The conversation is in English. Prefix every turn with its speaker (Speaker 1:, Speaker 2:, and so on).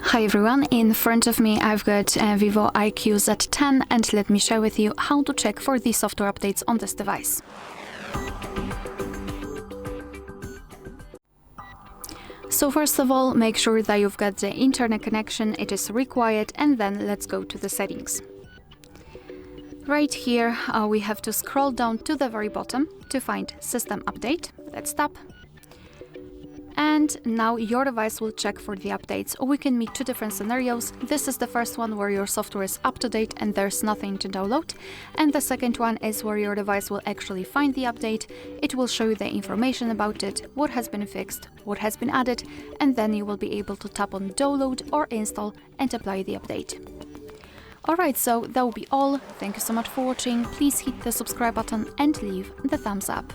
Speaker 1: Hi everyone, in front of me I've got VIVO iQOO Z10 and let me share with you how to check for the software updates on this device. So first of all, make sure that you've got the internet connection, it is required, and then let's go to the settings. Right here we have to scroll down to the very bottom to find System Update. Let's tap. And now your device will check for the updates. We can meet two different scenarios. This is the first one where your software is up to date and there's nothing to download. And the second one is where your device will actually find the update. It will show you the information about it, what has been fixed, what has been added, and then you will be able to tap on download or install and apply the update. Alright, so that will be all. Thank you so much for watching. Please hit the subscribe button and leave the thumbs up.